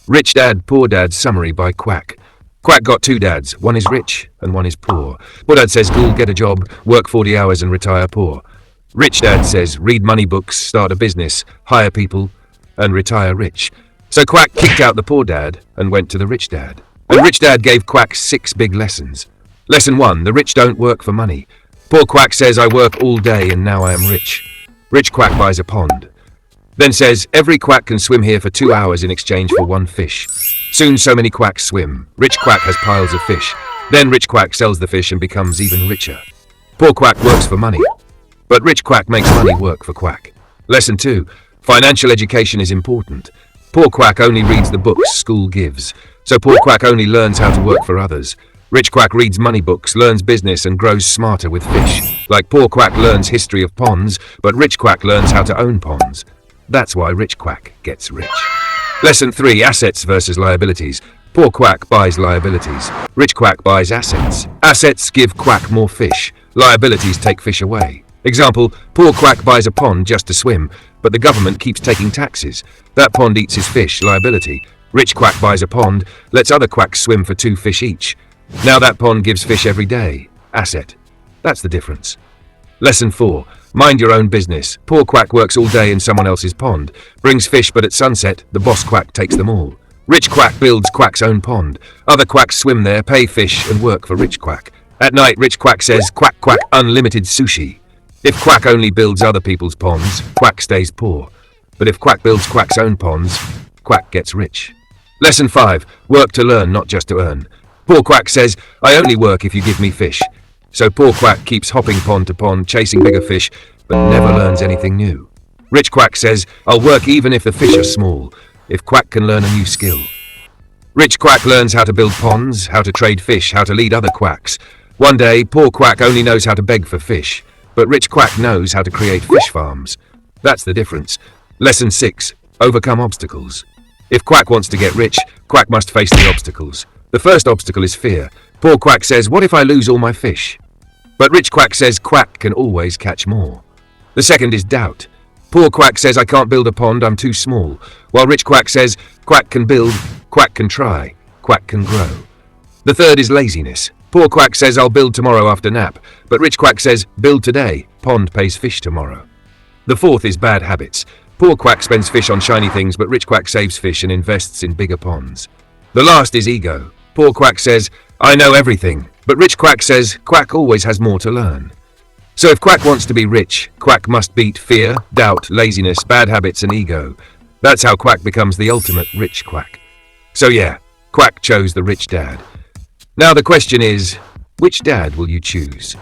Rich Dad, Poor Dad summary by Quack. Quack got two dads, one is rich and one is poor. Poor Dad says, cool, get a job, work 40 hours and retire poor. Rich Dad says, read money books, start a business, hire people, and retire rich. So Quack kicked out the poor dad and went to the rich dad. And rich dad gave Quack 6 big lessons. Lesson 1, the rich don't work for money. Poor Quack says, I work all day and now I am rich. Rich Quack buys a pond. Then says, every quack can swim here for 2 hours in exchange for 1 fish. Soon so many quacks swim. Rich Quack has piles of fish. Then rich Quack sells the fish and becomes even richer. Poor Quack works for money, but rich Quack makes money work for Quack. Lesson 2, financial education is important. Poor Quack only reads the books school gives, so poor Quack only learns how to work for others. Rich Quack reads money books, learns business and grows smarter with fish. Like poor Quack learns history of ponds, but rich Quack learns how to own ponds. That's why rich Quack gets rich. Lesson 3, assets versus liabilities. Poor Quack buys liabilities. Rich Quack buys assets. Assets give Quack more fish. Liabilities take fish away. Example, poor Quack buys a pond just to swim, but the government keeps taking taxes. That pond eats his fish, liability. Rich Quack buys a pond, lets other quacks swim for 2 fish each. Now that pond gives fish every day. Asset. That's the difference. Lesson 4, mind your own business. Poor Quack works all day in someone else's pond, brings fish, but at sunset, the boss quack takes them all. Rich Quack builds Quack's own pond. Other quacks swim there, pay fish, and work for Rich Quack. At night, Rich Quack says, quack, quack, unlimited sushi. If Quack only builds other people's ponds, Quack stays poor. But if Quack builds Quack's own ponds, Quack gets rich. Lesson 5, work to learn, not just to earn. Poor Quack says, I only work if you give me fish. So poor Quack keeps hopping pond to pond, chasing bigger fish, but never learns anything new. Rich Quack says, I'll work even if the fish are small, if Quack can learn a new skill. Rich Quack learns how to build ponds, how to trade fish, how to lead other quacks. One day, poor Quack only knows how to beg for fish, but Rich Quack knows how to create fish farms. That's the difference. Lesson 6, overcome obstacles. If Quack wants to get rich, Quack must face the obstacles. The first obstacle is fear. Poor Quack says, what if I lose all my fish? But Rich Quack says, Quack can always catch more. The second is doubt. Poor Quack says, I can't build a pond, I'm too small. While Rich Quack says, Quack can build, Quack can try, Quack can grow. The third is laziness. Poor Quack says, I'll build tomorrow after nap. But Rich Quack says, build today, pond pays fish tomorrow. The fourth is bad habits. Poor Quack spends fish on shiny things, but Rich Quack saves fish and invests in bigger ponds. The last is ego. Poor Quack says, I know everything, but Rich Quack says, Quack always has more to learn. So if Quack wants to be rich, Quack must beat fear, doubt, laziness, bad habits, and ego. That's how Quack becomes the ultimate rich Quack. So yeah, Quack chose the rich dad. Now the question is, which dad will you choose?